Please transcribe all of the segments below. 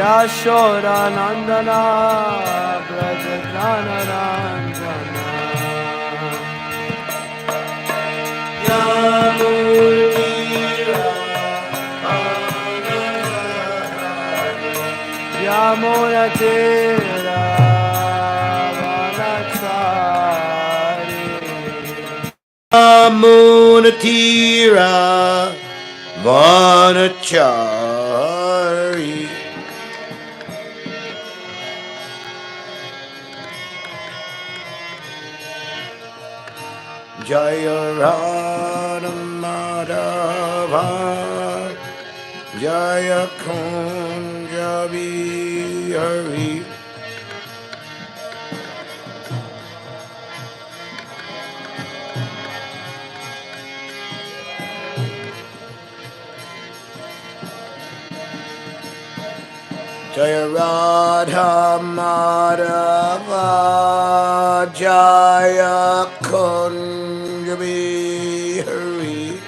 Yashodanandana Brajajanarandana Yamunatira Vanachari Yamunatira Vanachari Jaya Radha Madhava Jaya Kunja Bihari Jaya Radha Madhava Jaya Kunja Bihari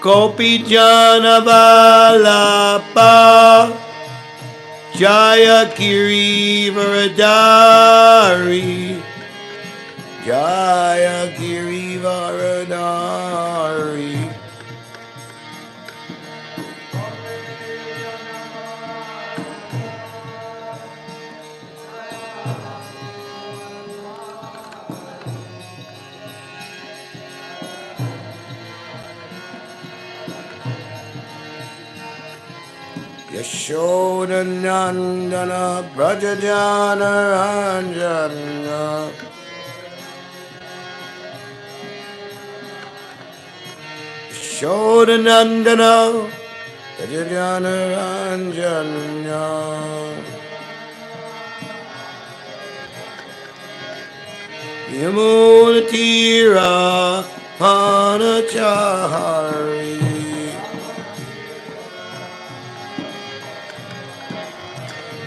Gopi Jana Vallabha Jaya Girivaradari Jaya Girivaradari Yashodanandana Brajajanarandana Yashodanandana Brajajanarandana Yamunatira Vanachari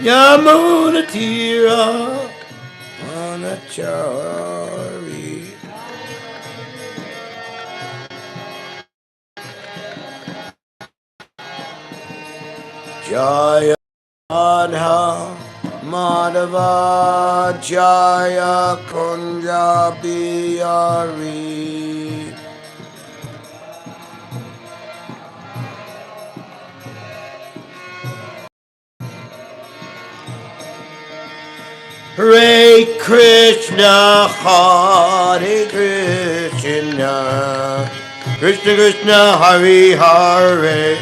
Yamunatira Vanachari Jaya Radha Madhava Jaya Kunja Bihari Hare Krishna, Hare Krishna, Krishna Krishna, Hare Hare,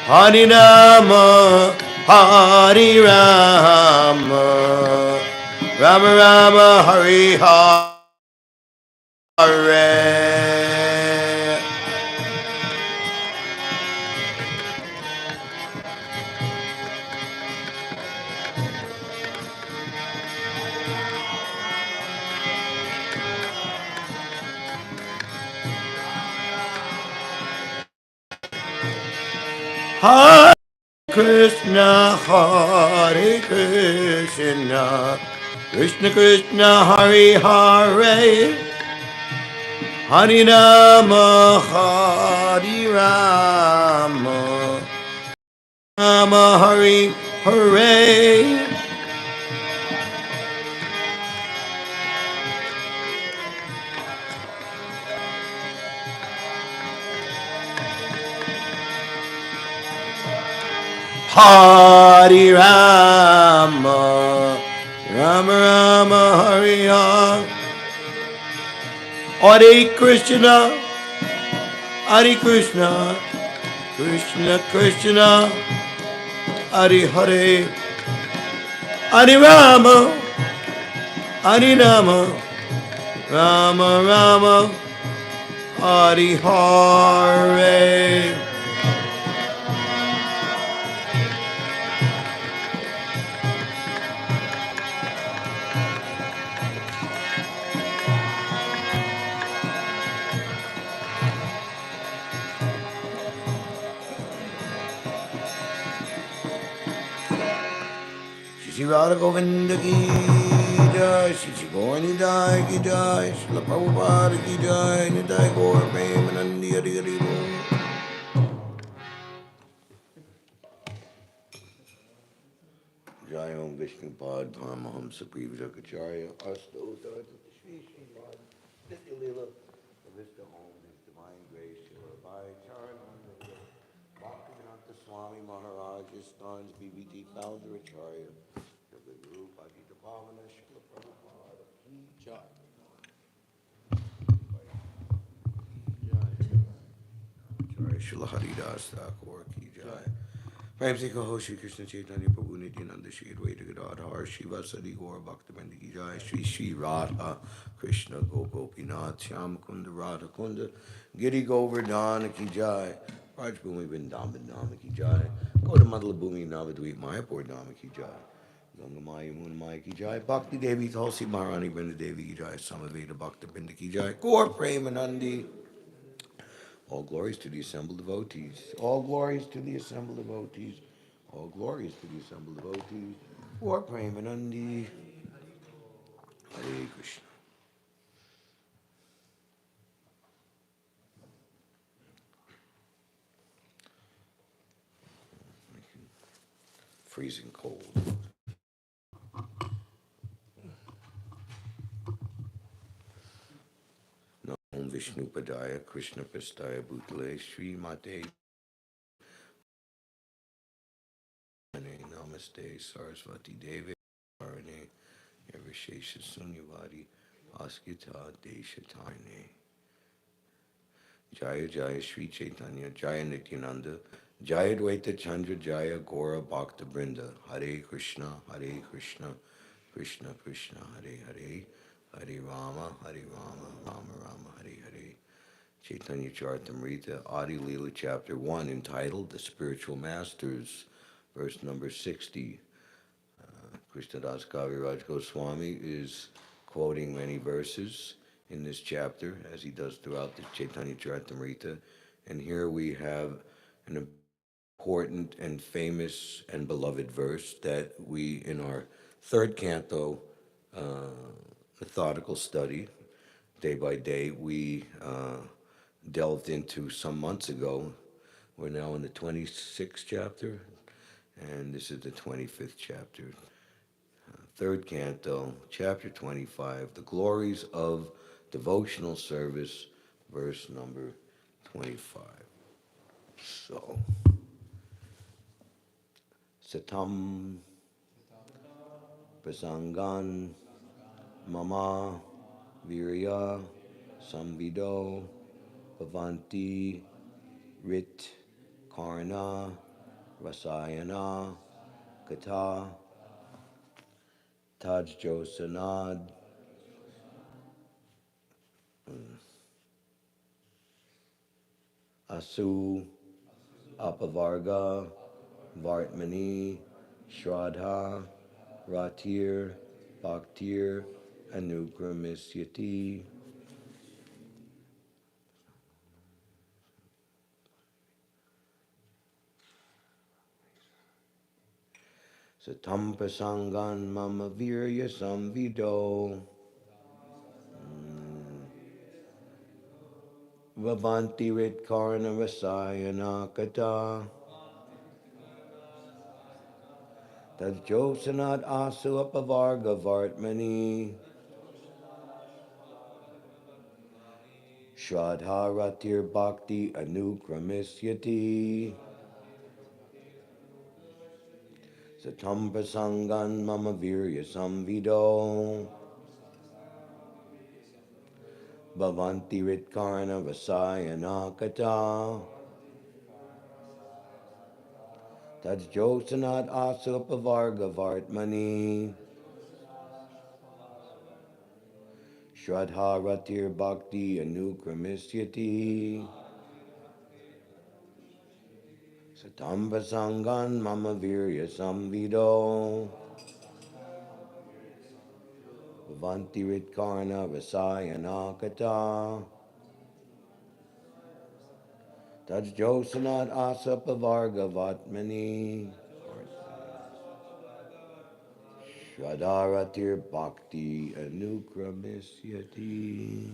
Hare Rama, Hare Rama, Rama Rama, Hare Hare. Hare Krishna, Hare Krishna, Krishna Krishna, Hare Hare, Hari Rama, Hari Rama, Rama Hari Hare. Hari Rama, Rama Rama Hari Hare. Hare Krishna, Hare Krishna, Krishna Krishna, Hare Hare, Hare Rama, Hare Rama, Rama Rama, Hare Hare. Shri Radha Govinda ki jai, Shri Gaurani Dai ki jai, Shri Prabhupada ki jai, Nitai Gaur Premanandi Hari Hari Bol. Jai Om Vishnu Pad Paramahamsa Privjakacharya Asto Dharma Shri Shri Pad Ādi-līlā Vista Home, His Divine Grace, Shri Raya Bhaktivedanta Swami Maharaj, Istan's BBT Founder Acharya, the Guru Bhagita Pavana, Shri Prabhupada Ki Jai. Jai Shri Haridas Thakur Ki Jai. Prem Se Kaho Shri Krishna Chaitanya Prabhu Nityananda Shri Advaita Gadadhar Shri Vasadi Gaur Bhaktivinoda Ki Jai Shri Shri Radha Krishna Gopinath Shyam Kunda Radha Kunda Giri Govardhana Ki Jai Raj Bhumi Vrindavan Ki Jai Gaudamandala Bhumi Navadvip Mayapur Dhama Ki Jai Ganga Maya Muna Maya Ki Jai Bhakti Devi Tulsi Maharani Vrinda Devi Ki Jai Samaveda Bhakta Vrinda Ki Jai Gaur Premanandi. All glories to the assembled devotees. All glories to the assembled devotees. All glories to the assembled devotees. For Premanandi. Hare Krishna. Freezing cold. Om Vishnu Padaya Krishna Prastaya Bhutale Sri Mate Namaste Saraswati Devi Arane Yavashesha Sunyavadi Askita Deshatarne Jaya Jaya Sri Chaitanya Jaya Nityananda Jaya Dvaita Chandra Jaya Gora Bhakta Brinda Hare Krishna Krishna Krishna Hare Hare Hare Rama Rama Rama Hare Hare. Caitanya-caritāmṛta Ādi-līlā chapter 1 entitled The Spiritual Masters, verse number 60. Krishnadas Kaviraj Goswami is quoting many verses in this chapter, as he does throughout the Caitanya-caritāmṛta. And here we have an important and famous and beloved verse that we, in our third canto methodical study, day by day, we delved into some months ago. We're now in the 26th chapter, and this is the 25th chapter. Third canto, chapter 25, the glories of devotional service, verse number 25. So, Satam Prasangan Mama Virya Samvido Bhavanti Rit Karna Rasayana Kata Taj Josanad Asu Apavarga Vartmani Shraddha Ratir Bhaktir Anugramisyati. Satam Prasangan Mama Virya Samvido Vavanti Rit Karna Rasayana Kata Tadjosanat Asu Apavarga Vartmani Shradharatir Bhakti Anukramisyati Satam Prasangan Mama Virya Samvido Bhavanti Ritkarna Vasayana Kata Tadjosanat Asupavarga Vartmani Shradharatir Bhakti Anukramisyati Satam Prasangan Mama Virya Samvido Bhavanti Ritkarna Vasayana Kata Tadjosanat Asapavarga Vatmani Shradharatir Bhakti Anukramisyati.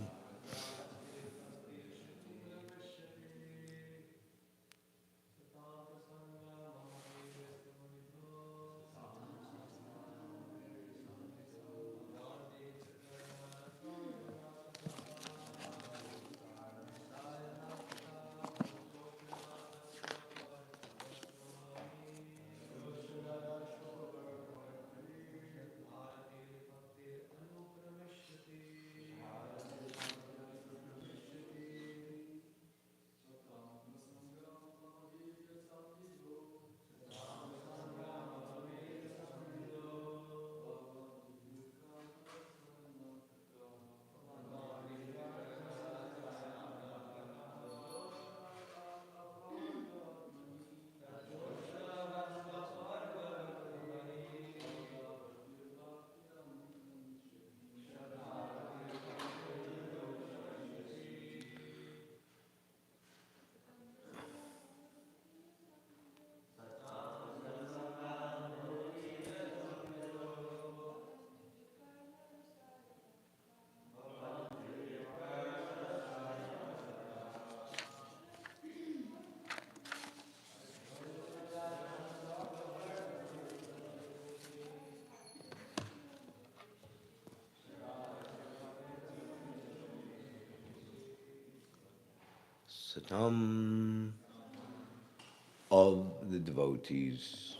Satam of the devotees,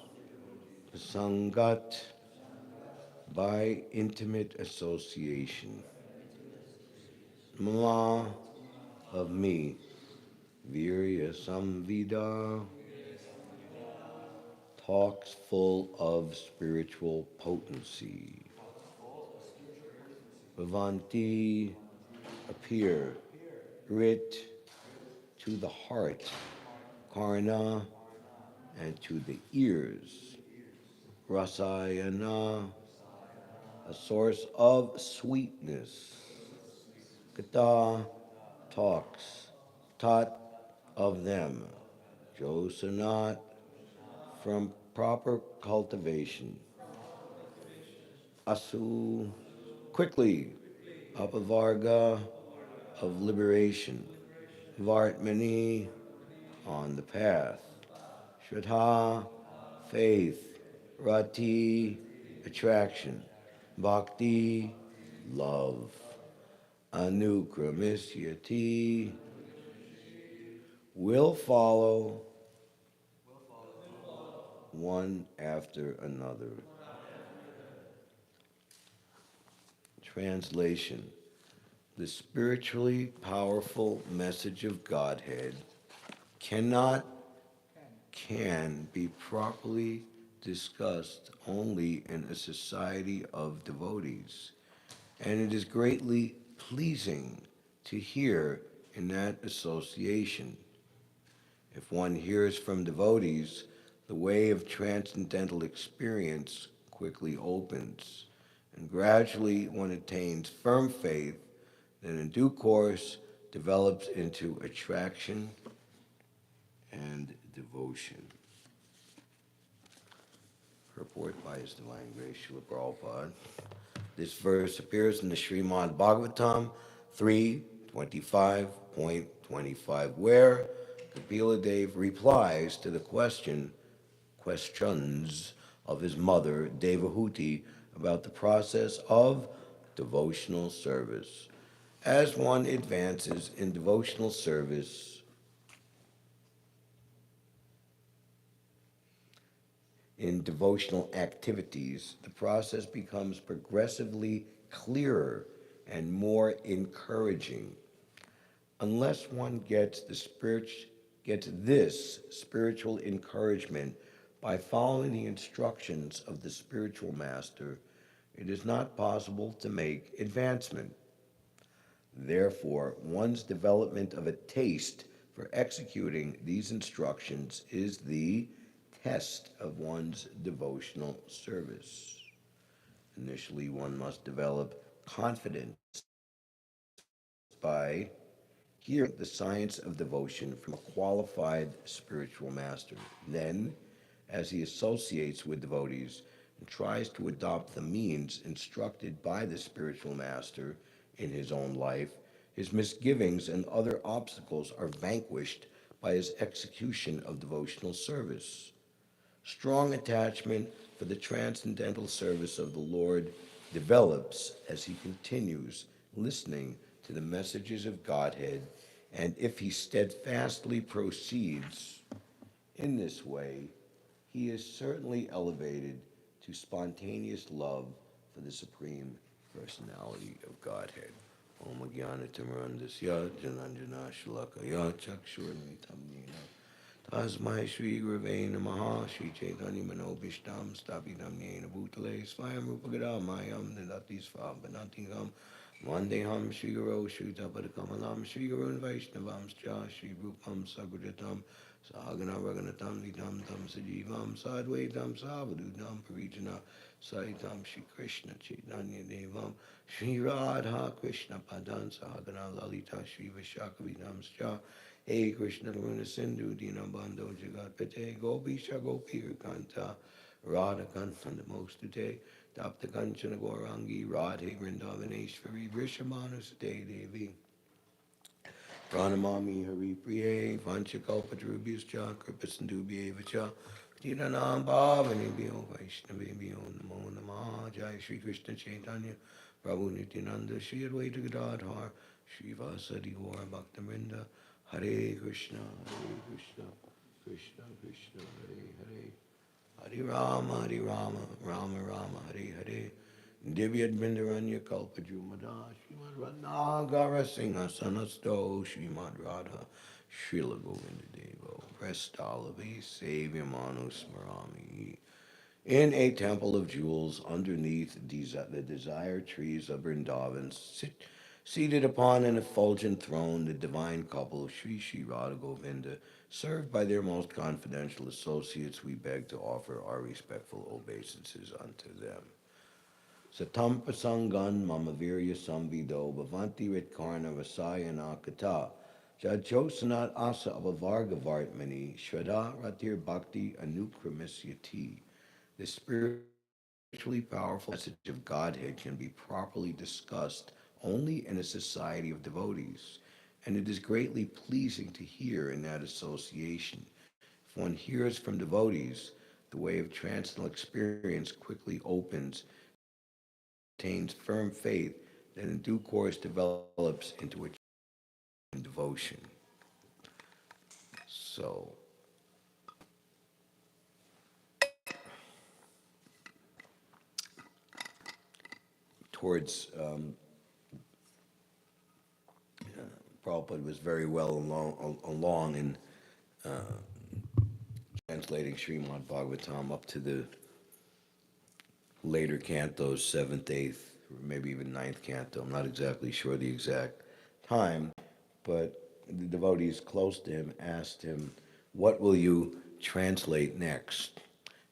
Sangat by intimate association, Mama of me, Virya Samvida, talks full of spiritual potency. Bhavanti appear, Rit to the heart, Karna and to the ears, Rasayana, a source of sweetness, Kata talks, Tat of them, Josanat from proper cultivation, Asu quickly, Apavarga of liberation, Vartmani on the path, Shraddha faith, Rati attraction, Bhakti love, Anukramisyati will follow one after another. Translation: the spiritually powerful message of Godhead can be properly discussed only in a society of devotees, and it is greatly pleasing to hear in that association. If one hears from devotees, the way of transcendental experience quickly opens, and gradually one attains firm faith, then in due course develops into attraction and devotion. Purport by His Divine Grace Srila Prabhupada. This verse appears in the Srimad Bhagavatam 3:25 4.25, where Kapila Dev replies to the questions of his mother, Devahuti, about the process of devotional service. As one advances in devotional service, in devotional activities, the process becomes progressively clearer and more encouraging. Unless one gets this spiritual encouragement by following the instructions of the spiritual master, it is not possible to make advancement. Therefore, one's development of a taste for executing these instructions is the test of one's devotional service. Initially, one must develop confidence by hearing the science of devotion from a qualified spiritual master. Then, as he associates with devotees and tries to adopt the means instructed by the spiritual master in his own life, his misgivings and other obstacles are vanquished by his execution of devotional service. Strong attachment for the transcendental service of the Lord develops as he continues listening to the messages of Godhead, and if he steadfastly proceeds in this way, he is certainly elevated to spontaneous love for the Supreme Personality of Godhead. Om Jnana Timirandasya Jananjana Shalakaya Chakshuramitam Nina Tasmai Shri Gurave Namaha Shri Chaitanya Manobishtam Stapidam Yena Bhutale Svayam Rupagada Mayam Nidati Svabanantingam Vandeham Shri Guru Shri Tapadakamalam Shri Gurun Vaishnavamscha Shri Rupam Saguratam Sagana Raganatam Nitam Tam Sajivam Sadvaitam Savadudam Parijana Saitam Shri Krishna Chaitanya Devam Shri Radha Krishna Padan Sahagana Lalita Shri Vishakavidamscha Hey Krishna Luna Sindhu Dinabando Jagat Pate Gopisha Gopir Kanta Radha Kanta Namostute Tapta Kanchana Gorangi Radhe Vrindavaneshwari Vrishamanusate Devi Pranamami Hari Priye Vanchakalpatarubhyascha Kripasindubhyevacha Tiranam Bhavanebhyo Vaishnavebhyo Namo Namah Jai Shri Krishna Chaitanya Prabhu Nityananda Shri Advaita Gadadhar Shri Vasadi Gaura Bhaktivinoda Hare Krishna Krishna Krishna Hare Hare Hare Rama Rama Rama Hare Hare Divyad Bindaranya Kalpajumada Srimad Ratnagara Singha Sanasto Srimad Radha Srila Govinda Devo Prestalavi Savior Manu Smarami. In a temple of jewels underneath the desire trees of Vrindavan, seated upon an effulgent throne, the divine couple, Sri Sri Radha Govinda, served by their most confidential associates, we beg to offer our respectful obeisances unto them. Satam Pasangan Mamavirya Samvido Bhavanti Ritkarna Vasayana Kata Jajosanat Asa Avavarga Vartmani Shraddha Ratir Bhakti Anukramisyati. The spiritually powerful message of Godhead can be properly discussed only in a society of devotees, and it is greatly pleasing to hear in that association. If one hears from devotees, the way of transcendental experience quickly opens, attains firm faith that in due course develops into a devotion. So, towards Prabhupada was very well along in translating Srimad Bhagavatam up to the later cantos, 7th, 8th, or maybe even 9th canto. I'm not exactly sure the exact time, but the devotees close to him asked him, "What will you translate next?"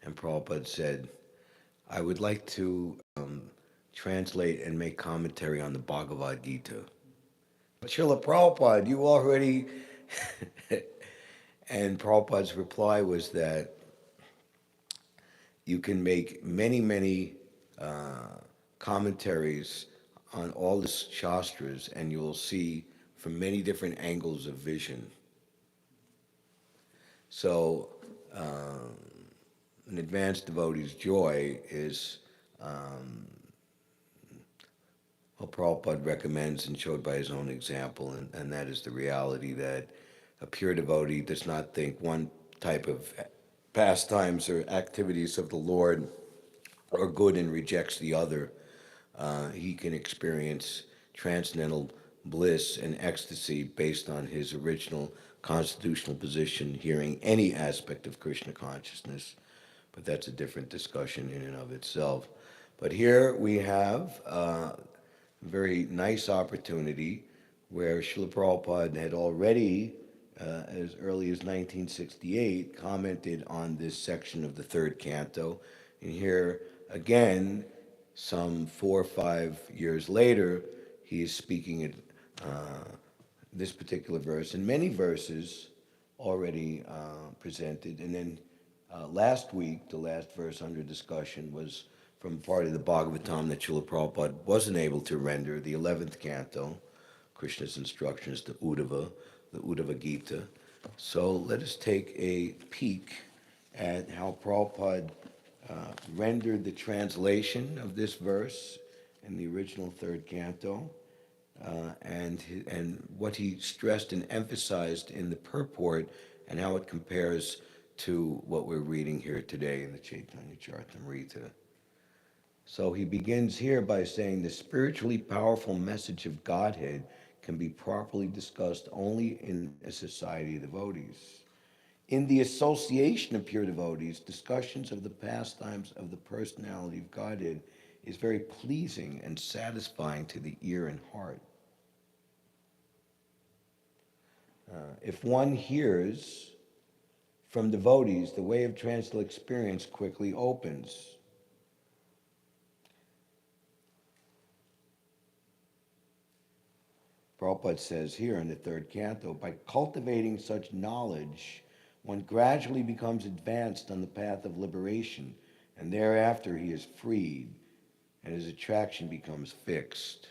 And Prabhupada said, "I would like to translate and make commentary on the Bhagavad Gita." But Srila Prabhupada, you already... And Prabhupada's reply was that you can make many commentaries on all the shastras, and you will see from many different angles of vision. So, an advanced devotee's joy is what Prabhupada recommends and showed by his own example, and that is the reality that a pure devotee does not think one type of pastimes or activities of the Lord are good and rejects the other. He can experience transcendental bliss and ecstasy based on his original constitutional position, hearing any aspect of Krishna consciousness. But that's a different discussion in and of itself. But here we have a very nice opportunity where Srila Prabhupada had already, as early as 1968, commented on this section of the third canto. And here, again, some 4 or 5 years later, he is speaking at this particular verse, and many verses already presented. And then last week, the last verse under discussion was from part of the Bhagavatam that Srila Prabhupada wasn't able to render, the 11th canto, Krishna's instructions to Uddhava, the Uddhava Gita. So let us take a peek at how Prabhupada rendered the translation of this verse in the original third canto, and what he stressed and emphasized in the purport, and how it compares to what we're reading here today in the Caitanya-caritāmṛta. So he begins here by saying the spiritually powerful message of Godhead can be properly discussed only in a society of devotees. In the association of pure devotees, discussions of the pastimes of the personality of Godhead is very pleasing and satisfying to the ear and heart. If one hears from devotees, the way of transcendental experience quickly opens. Prabhupada says here in the third canto, by cultivating such knowledge, one gradually becomes advanced on the path of liberation, and thereafter he is freed, and his attraction becomes fixed.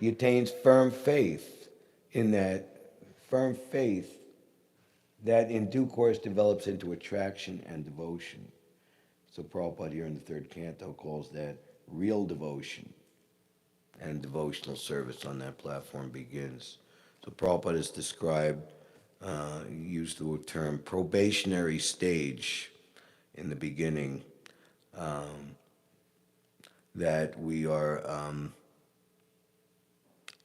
He attains firm faith that in due course develops into attraction and devotion. So Prabhupada here in the third canto calls that real devotion, and devotional service on that platform begins. So Prabhupada has described, used the term probationary stage in the beginning, that we are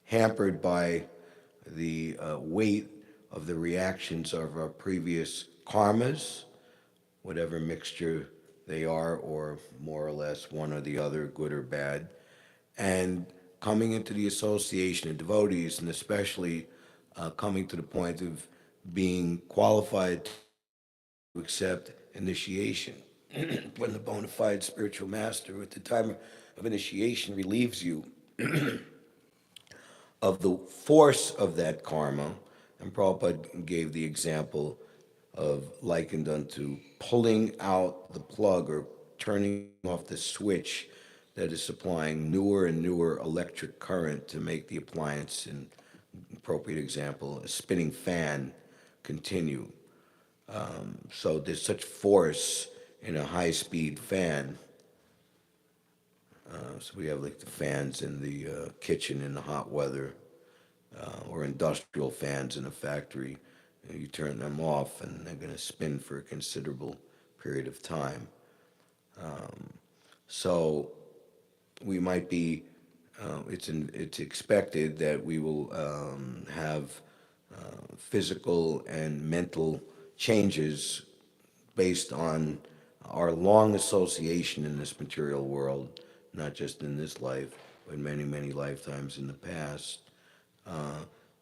hampered by the weight of the reactions of our previous karmas, whatever mixture they are, or more or less one or the other, good or bad, and coming into the association of devotees, and especially coming to the point of being qualified to accept initiation. When the bona fide spiritual master at the time of initiation relieves you of the force of that karma, and Prabhupada gave the example of likened unto pulling out the plug or turning off the switch that is supplying newer and newer electric current to make the appliance, in appropriate example, a spinning fan, continue. So there's such force in a high-speed fan. So we have like the fans in the kitchen in the hot weather, or industrial fans in a factory. You turn them off and they're going to spin for a considerable period of time. So we might be, it's expected that we will have physical and mental changes based on our long association in this material world, not just in this life, but many, many lifetimes in the past.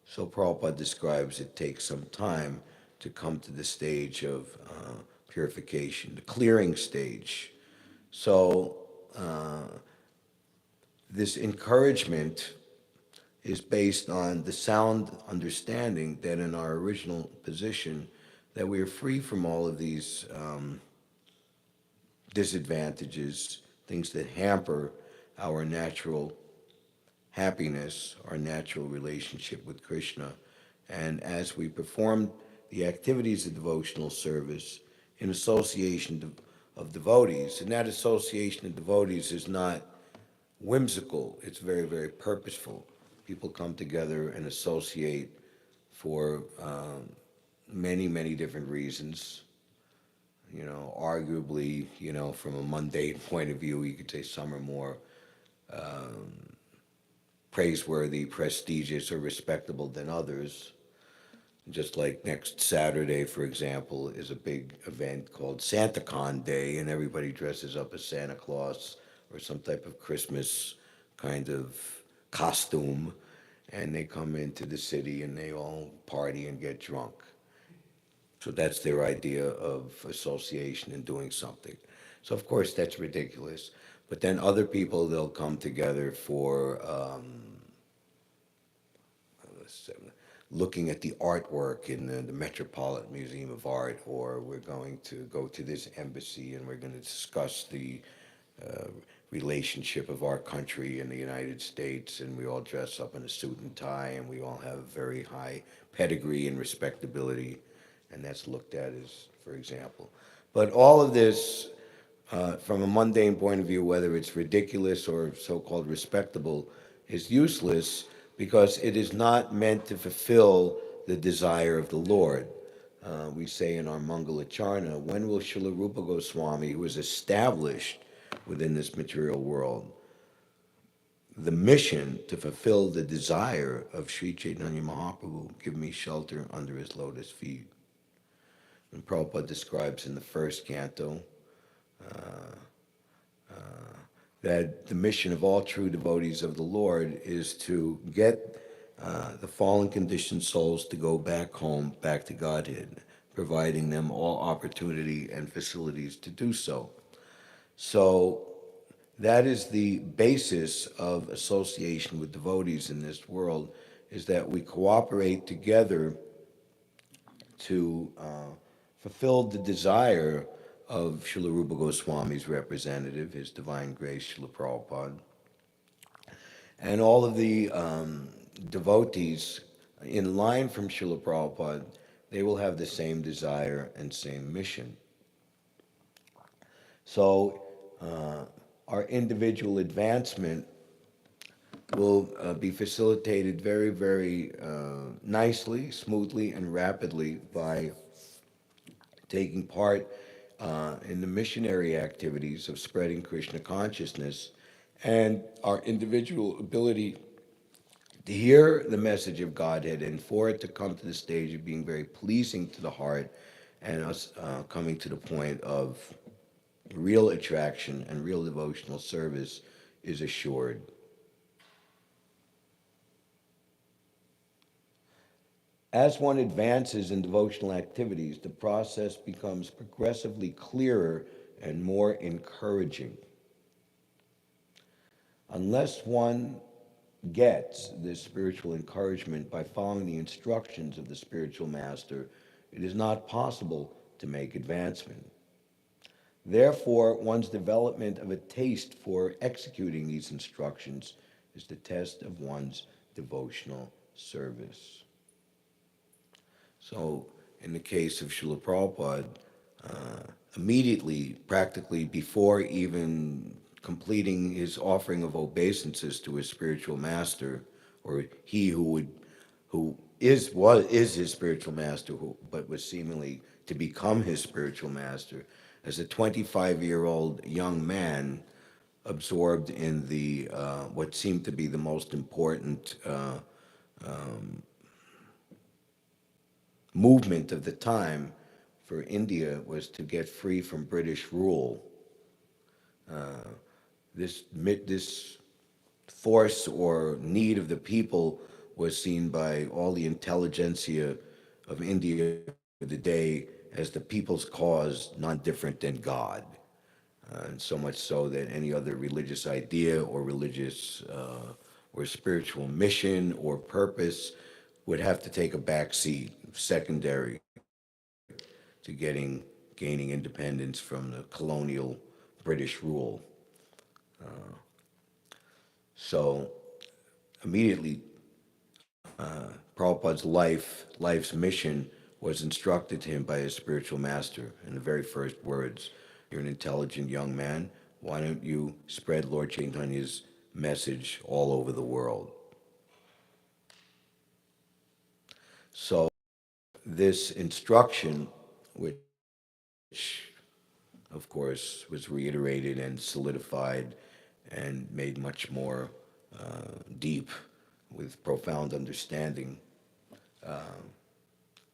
So Prabhupada describes it takes some time to come to the stage of purification, the clearing stage. So this encouragement is based on the sound understanding that in our original position, that we are free from all of these disadvantages, things that hamper our natural happiness, our natural relationship with Krishna. And as we perform the activities of devotional service in association of devotees, and that association of devotees is not whimsical, it's very, very purposeful. People come together and associate for many, many different reasons. Arguably, from a mundane point of view, you could say some are more praiseworthy, prestigious, or respectable than others. Just like next Saturday, for example, is a big event called SantaCon Day, and everybody dresses up as Santa Claus or some type of Christmas kind of costume, and they come into the city and they all party and get drunk. So that's their idea of association and doing something. So of course that's ridiculous. But then other people, they'll come together for looking at the artwork in the Metropolitan Museum of Art, or we're going to go to this embassy and we're going to discuss the uh, relationship of our country and the United States, and we all dress up in a suit and tie, and we all have very high pedigree and respectability, and that's looked at as, for example. But all of this, from a mundane point of view, whether it's ridiculous or so-called respectable, is useless because it is not meant to fulfill the desire of the Lord. We say in our Mangalacharna, when will Srila Rupa Goswami, who is established within this material world, the mission to fulfill the desire of Sri Chaitanya Mahaprabhu, give me shelter under his lotus feet. And Prabhupada describes in the first canto that the mission of all true devotees of the Lord is to get the fallen conditioned souls to go back home, back to Godhead, providing them all opportunity and facilities to do so. So that is the basis of association with devotees in this world, is that we cooperate together to fulfill the desire of Srila Rupa Goswami's representative, His Divine Grace, Srila Prabhupada, and all of the devotees in line from Srila Prabhupada, they will have the same desire and same mission. So our individual advancement will be facilitated very, very nicely, smoothly, and rapidly by taking part in the missionary activities of spreading Krishna consciousness, and our individual ability to hear the message of Godhead and for it to come to the stage of being very pleasing to the heart, and us coming to the point of real attraction and real devotional service is assured. As one advances in devotional activities, the process becomes progressively clearer and more encouraging. Unless one gets this spiritual encouragement by following the instructions of the spiritual master, it is not possible to make advancement. Therefore, one's development of a taste for executing these instructions is the test of one's devotional service. So, in the case of Srila Prabhupada, immediately, practically before even completing his offering of obeisances to his spiritual master, or he who is his spiritual master, but was seemingly to become his spiritual master, as a 25-year-old young man, absorbed in the what seemed to be the most important movement of the time for India, was to get free from British rule. This force or need of the people was seen by all the intelligentsia of India of the day as the people's cause, not different than God. And so much so that any other religious idea or religious or spiritual mission or purpose would have to take a back seat, secondary to gaining independence from the colonial British rule. So immediately, Prabhupada's life's mission was instructed to him by his spiritual master in the very first words. You're an intelligent young man. Why don't you spread Lord Chaitanya's message all over the world? So this instruction, which of course was reiterated and solidified and made much more deep with profound understanding,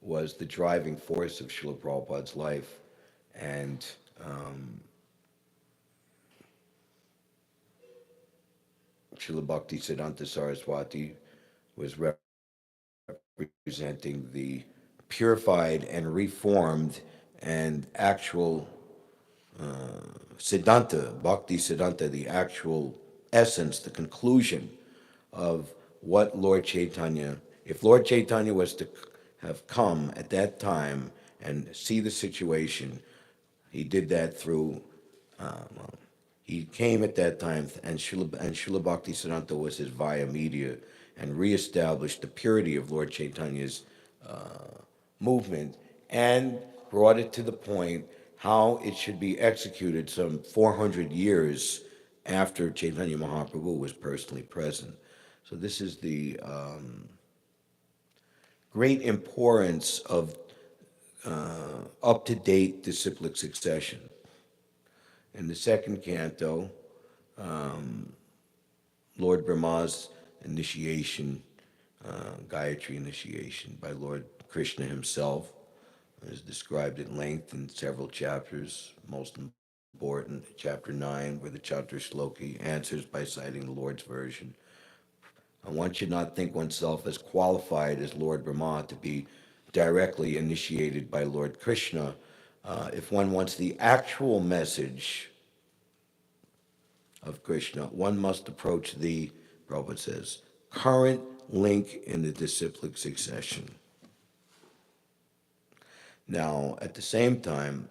was the driving force of Srila Prabhupada's life. And Srila Bhakti Siddhanta Saraswati was representing the purified and reformed and actual Siddhanta, Bhakti Siddhanta, the actual essence, the conclusion of what Lord Chaitanya, if Lord Chaitanya was to have come at that time and see the situation, he did that through, he came at that time, and Srila Bhakti Siddhanta was his via media, and reestablished the purity of Lord Chaitanya's movement, and brought it to the point how it should be executed some 400 years after Chaitanya Mahaprabhu was personally present. So this is the great importance of up-to-date disciplic succession. In the second canto, Lord Brahma's initiation, Gayatri initiation by Lord Krishna himself, is described at length in several chapters. Most important, chapter 9, where the Chaturshloki answers by citing the Lord's version. And one should not think oneself as qualified as Lord Brahma to be directly initiated by Lord Krishna. If one wants the actual message of Krishna, one must approach the, Prabhupada says, current link in the disciplic succession. Now, at the same time,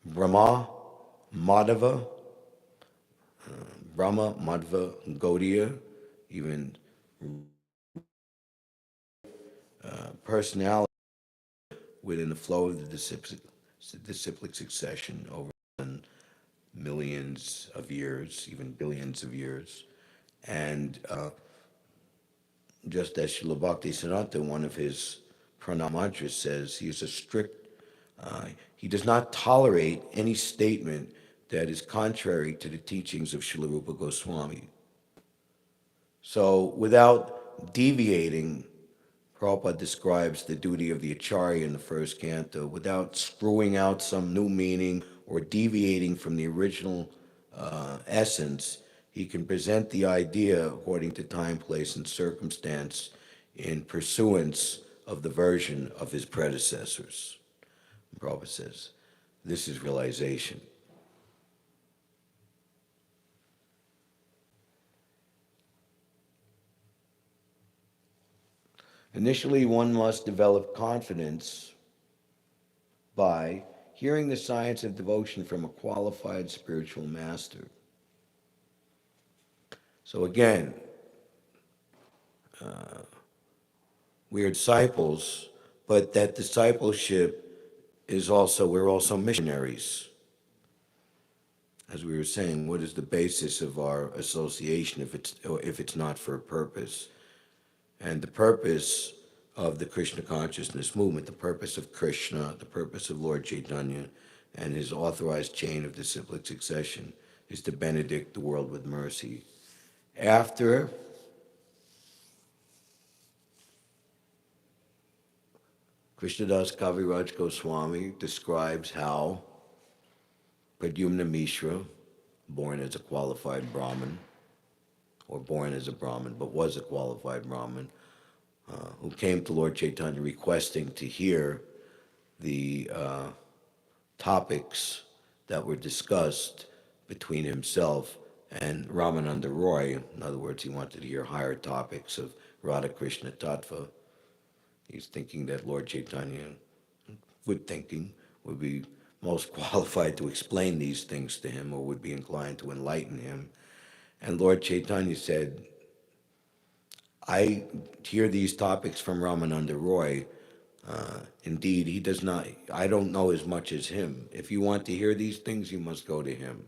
Brahma, Madhava, Gaudiya, even personality within the flow of the disciplic succession over millions of years, even billions of years. And just as Srila Bhakti Siddhanta, one of his pranam mantras says, he is a strict, he does not tolerate any statement that is contrary to the teachings of Srila Rupa Goswami. So without deviating, Prabhupada describes the duty of the Acharya in the first canto, without screwing out some new meaning or deviating from the original essence. He can present the idea according to time, place, and circumstance in pursuance of the version of his predecessors. Prabhupada says, this is realization. Initially, one must develop confidence by hearing the science of devotion from a qualified spiritual master. So again, we are disciples, but that discipleship is also, we're also missionaries. As we were saying, what is the basis of our association if it's not for a purpose? And the purpose of the Krishna consciousness movement, the purpose of Krishna, the purpose of Lord Chaitanya, and his authorized chain of disciplic succession is to benedict the world with mercy. After Krishnadas Kaviraj Goswami describes how Pradyumna Mishra, born as a qualified Brahmin, or born as a Brahmin, but was a qualified Brahmin, who came to Lord Chaitanya requesting to hear the topics that were discussed between himself and Ramananda Roy. In other words, he wanted to hear higher topics of Radha Krishna Tattva. He's thinking that Lord Chaitanya, would be most qualified to explain these things to him or would be inclined to enlighten him. And Lord Chaitanya said, I hear these topics from Ramananda Roy. Indeed, he does not, I don't know as much as him. If you want to hear these things, you must go to him.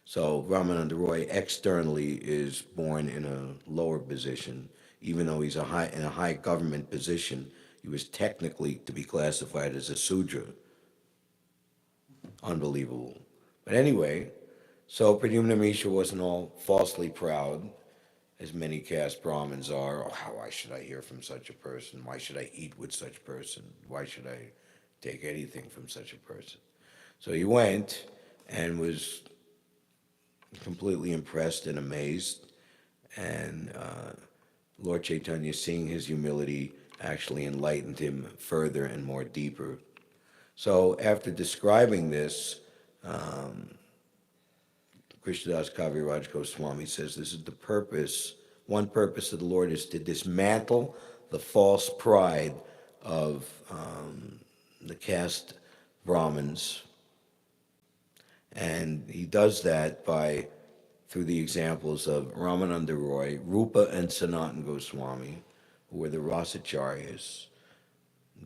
So Ramananda Roy externally is born in a lower position, even though he's in a high government position. He was technically to be classified as a Sudra. Unbelievable. But anyway, so Pradyumna Mishra wasn't all falsely proud, as many caste Brahmins are. Oh, why should I hear from such a person? Why should I eat with such a person? Why should I take anything from such a person? So he went and was completely impressed and amazed. And Lord Chaitanya, seeing his humility, actually enlightened him further and more deeper. So after describing this, Krishnadas Kaviraj Goswami says this is the purpose, one purpose of the Lord is to dismantle the false pride of the caste Brahmins. And he does that through the examples of Ramananda Roy, Rupa and Sanatana Goswami, who were the Rasacharyas,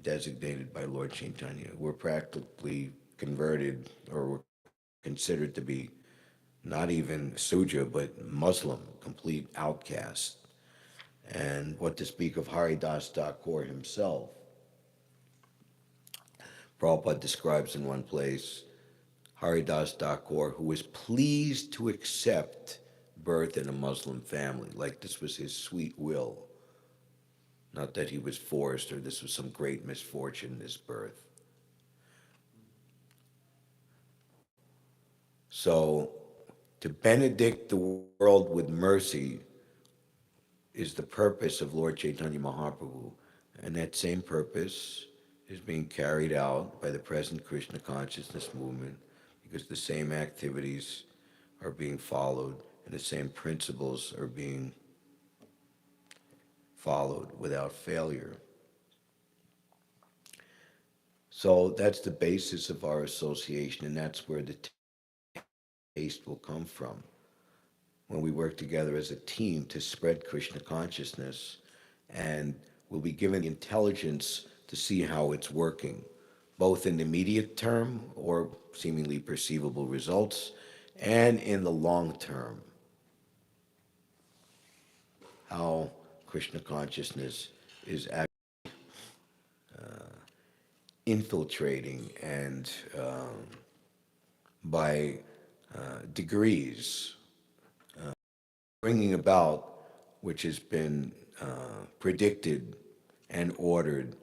designated by Lord Chaitanya, were practically converted or were considered to be not even Sudra, but Muslim, complete outcast. And what to speak of Haridas Thakur himself. Prabhupada describes in one place Haridas Thakur, who was pleased to accept birth in a Muslim family, like this was his sweet will. Not that he was forced or this was some great misfortune, this birth. So, to benedict the world with mercy is the purpose of Lord Chaitanya Mahaprabhu. And that same purpose is being carried out by the present Krishna consciousness movement because the same activities are being followed and the same principles are being followed without failure. So that's the basis of our association, and that's where the taste will come from. When we work together as a team to spread Krishna consciousness, and we'll be given the intelligence to see how it's working, both in the immediate term or seemingly perceivable results, and in the long term, how Krishna consciousness is actually infiltrating and by degrees bringing about which has been predicted and ordered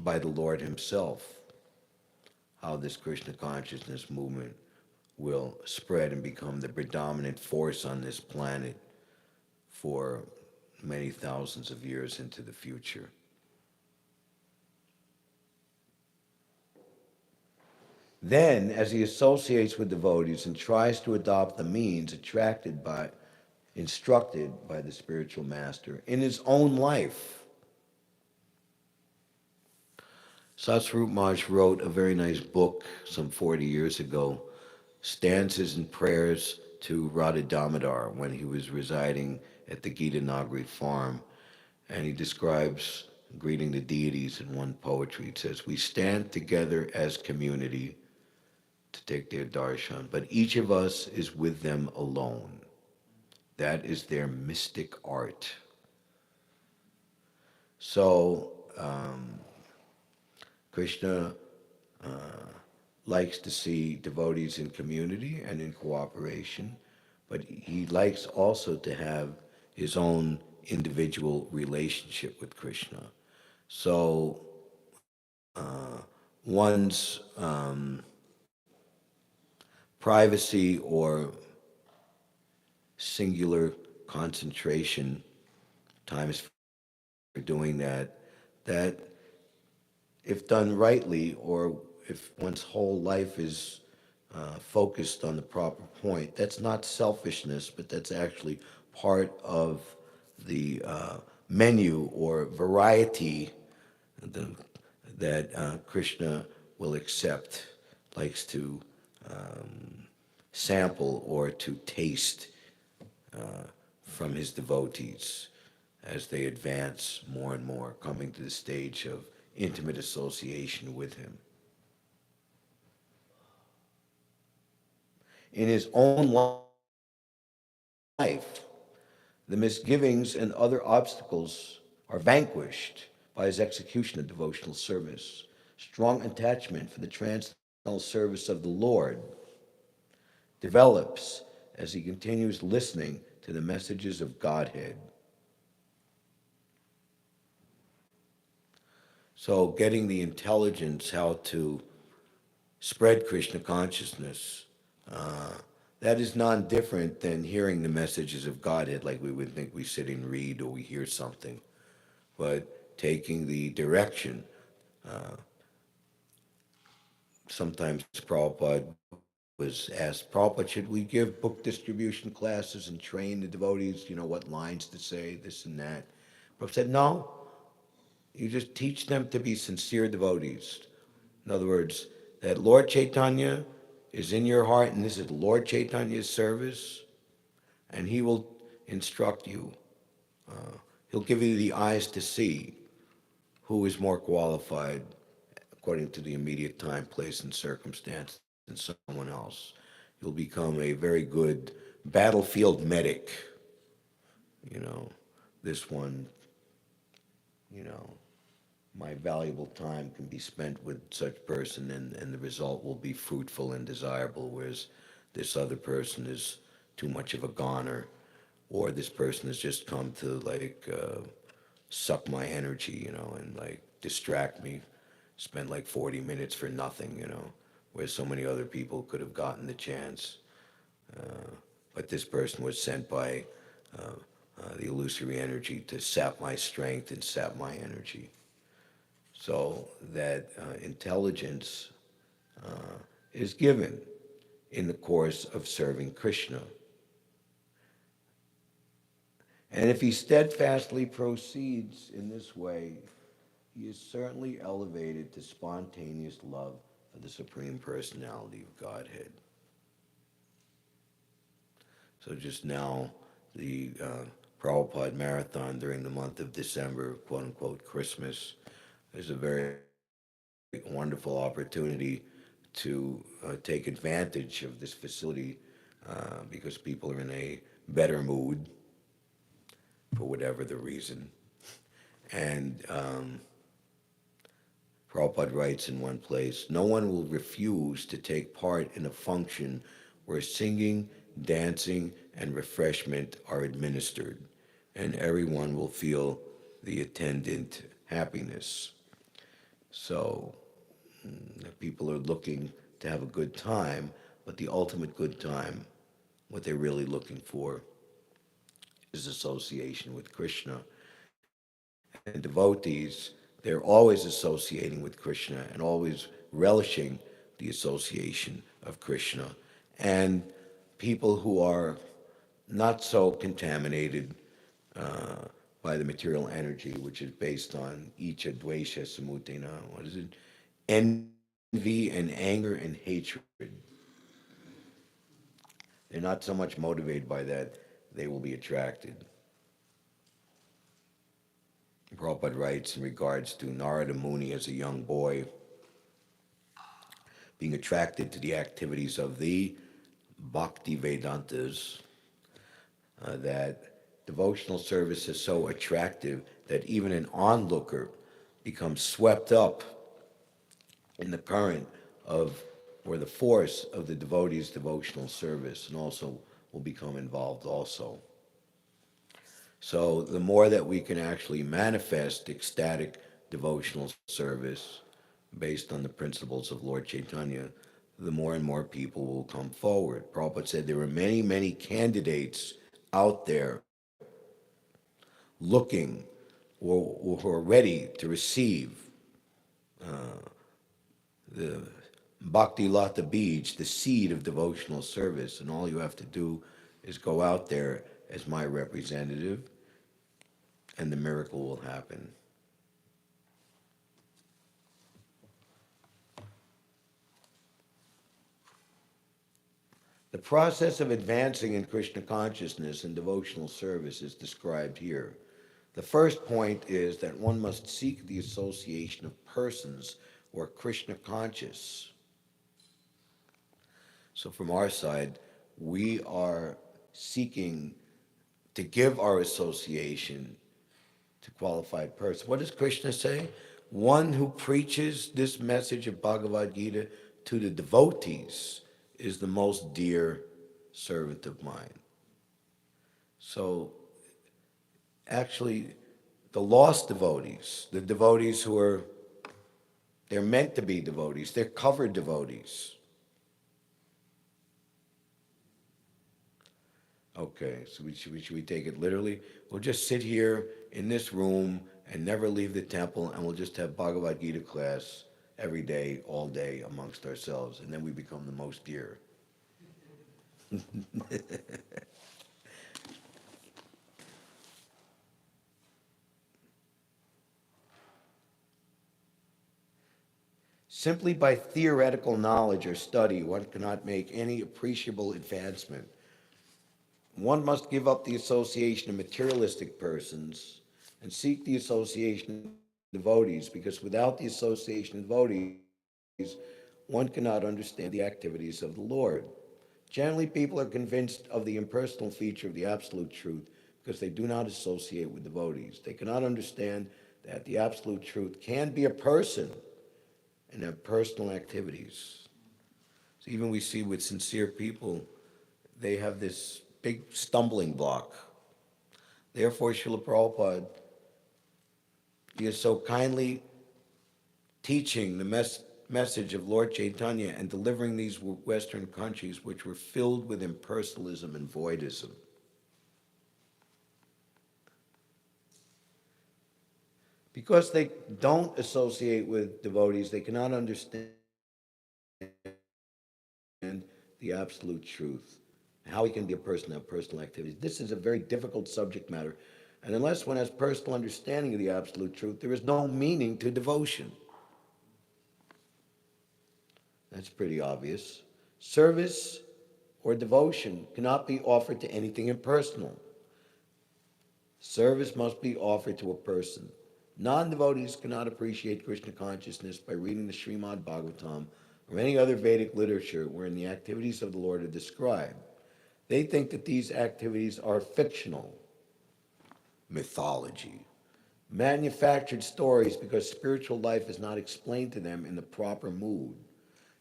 by the Lord himself, how this Krishna consciousness movement will spread and become the predominant force on this planet for many thousands of years into the future. Then, as he associates with devotees and tries to adopt the means instructed by the spiritual master in his own life, Satsvarup Maharaj wrote a very nice book some 40 years ago, Stanzas and Prayers to Radha Damodar, when he was residing at the Gita Nagari farm. And he describes greeting the deities in one poetry. It says, we stand together as community to take their darshan, but each of us is with them alone. That is their mystic art. So, Krishna likes to see devotees in community and in cooperation, but he likes also to have his own individual relationship with Krishna. So one's privacy or singular concentration, time is for doing that if done rightly, or if one's whole life is focused on the proper point, that's not selfishness, but that's actually part of the menu or variety that Krishna will accept likes to sample or to taste from his devotees as they advance more and more, coming to the stage of intimate association with him. In his own life, the misgivings and other obstacles are vanquished by his execution of devotional service. Strong attachment for the transcendental service of the Lord develops as he continues listening to the messages of Godhead. So getting the intelligence how to spread Krishna consciousness, that is non-different than hearing the messages of Godhead like we would think we sit and read or we hear something. But taking the direction, sometimes Prabhupada was asked, Prabhupada, should we give book distribution classes and train the devotees, what lines to say, this and that? Prabhupada said, no, you just teach them to be sincere devotees. In other words, that Lord Chaitanya is in your heart, and this is Lord Chaitanya's service, and he will instruct you. He'll give you the eyes to see who is more qualified according to the immediate time, place, and circumstance than someone else. You'll become a very good battlefield medic. This one, my valuable time can be spent with such person and the result will be fruitful and desirable, whereas this other person is too much of a goner, or this person has just come to suck my energy, and distract me, spend 40 minutes for nothing, where so many other people could have gotten the chance. But this person was sent by the illusory energy to sap my strength and sap my energy. So that intelligence is given in the course of serving Krishna. And if he steadfastly proceeds in this way, he is certainly elevated to spontaneous love for the Supreme Personality of Godhead. So just now, the Prabhupada Marathon during the month of December, quote-unquote Christmas, is a very wonderful opportunity to take advantage of this facility because people are in a better mood for whatever the reason. And Prabhupada writes in one place, no one will refuse to take part in a function where singing, dancing, and refreshment are administered, and everyone will feel the attendant happiness. So people are looking to have a good time, but the ultimate good time, what they're really looking for, is association with Krishna. And devotees, they're always associating with Krishna and always relishing the association of Krishna. And people who are not so contaminated by the material energy, which is based on icha, dvesha, samutena, envy and anger and hatred. They're not so much motivated by that, they will be attracted. Prabhupada writes in regards to Narada Muni as a young boy being attracted to the activities of the Bhakti Vedantas, that devotional service is so attractive that even an onlooker becomes swept up in the current of, or the force of the devotee's devotional service, and also will become involved also. So the more that we can actually manifest ecstatic devotional service based on the principles of Lord Chaitanya, the more and more people will come forward. Prabhupada said there are many, many candidates out there looking or who are ready to receive the Bhakti Lata Bij, the seed of devotional service, and all you have to do is go out there as my representative, and the miracle will happen. The process of advancing in Krishna consciousness and devotional service is described here. The first point is that one must seek the association of persons who are Krishna conscious. So from our side, we are seeking to give our association to qualified persons. What does Krishna say? One who preaches this message of Bhagavad Gita to the devotees is the most dear servant of mine. So actually, the lost devotees, the devotees who are, they're meant to be devotees, they're covered devotees. Okay, so should we take it literally? We'll just sit here in this room and never leave the temple, and we'll just have Bhagavad Gita class every day, all day, amongst ourselves, and then we become the most dear. Simply by theoretical knowledge or study, one cannot make any appreciable advancement. One must give up the association of materialistic persons and seek the association of devotees, because without the association of devotees, one cannot understand the activities of the Lord. Generally, people are convinced of the impersonal feature of the absolute truth because they do not associate with devotees. They cannot understand that the absolute truth can be a person and have personal activities. So even we see with sincere people, they have this big stumbling block. Therefore, Srila Prabhupada, he is so kindly teaching the message of Lord Chaitanya and delivering these Western countries which were filled with impersonalism and voidism. Because they don't associate with devotees, they cannot understand the absolute truth, how he can be a person have personal activities. This is a very difficult subject matter, and unless one has personal understanding of the absolute truth, there is no meaning to devotion. That's pretty obvious. Service or devotion cannot be offered to anything impersonal. Service must be offered to a person. Non-devotees cannot appreciate Krishna consciousness by reading the Srimad Bhagavatam or any other Vedic literature wherein the activities of the Lord are described. They think that these activities are fictional, mythology, manufactured stories because spiritual life is not explained to them in the proper mood.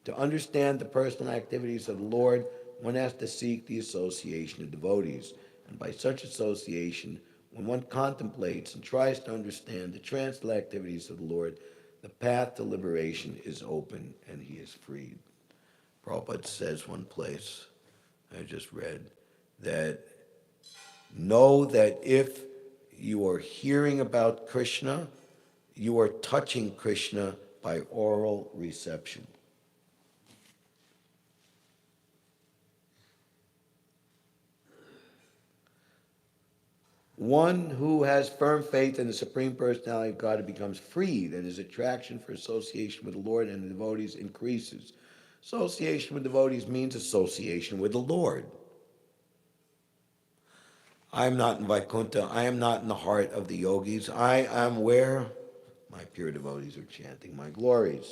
To understand the personal activities of the Lord, one has to seek the association of devotees. And by such association, when one contemplates and tries to understand the transcendental activities of the Lord, the path to liberation is open and he is freed. Prabhupada says one place, I just read, that know that if you are hearing about Krishna, you are touching Krishna by oral reception. One who has firm faith in the Supreme Personality of God becomes freed, and his attraction for association with the Lord and the devotees increases. Association with devotees means association with the Lord. I am not in Vaikuntha. I am not in the heart of the yogis. I am where my pure devotees are chanting my glories.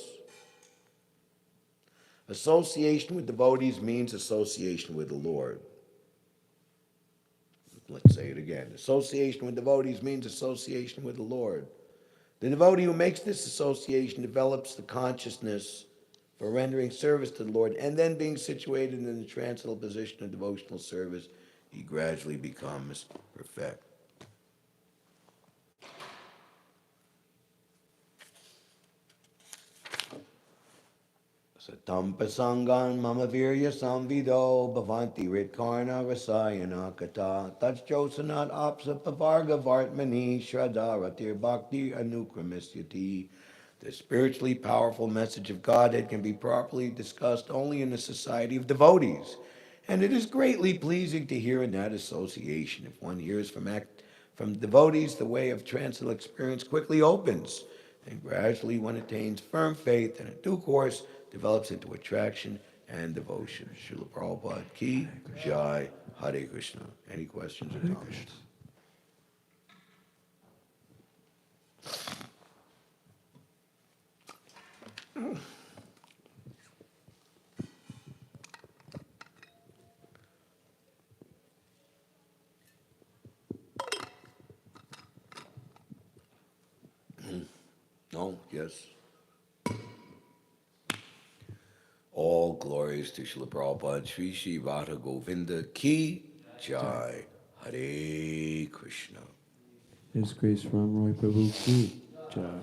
Association with devotees means association with the Lord. Let's say it again. Association with devotees means association with the Lord. The devotee who makes this association develops the consciousness for rendering service to the Lord, and then being situated in the transcendental position of devotional service, he gradually becomes perfect. Satam pasangan mama virya samvido bhavanti ritkarna rasayana kata tajjosanat apsa pavarga vartmani shraddharatir bhakti anukramisyati. The spiritually powerful message of Godhead can be properly discussed only in the society of devotees, and it is greatly pleasing to hear in that association. If one hears from devotees, the way of transcendental experience quickly opens, and gradually one attains firm faith, and in due course develops into attraction and devotion. Srila Prabhupada ki jai. Hare Krishna. Any questions or comments? No? Yes? All glories to Srila Prabhupada, Sri Sri Radha Govinda ki jai. Hare Krishna. His Grace Ram Roy Prabhu ki jai.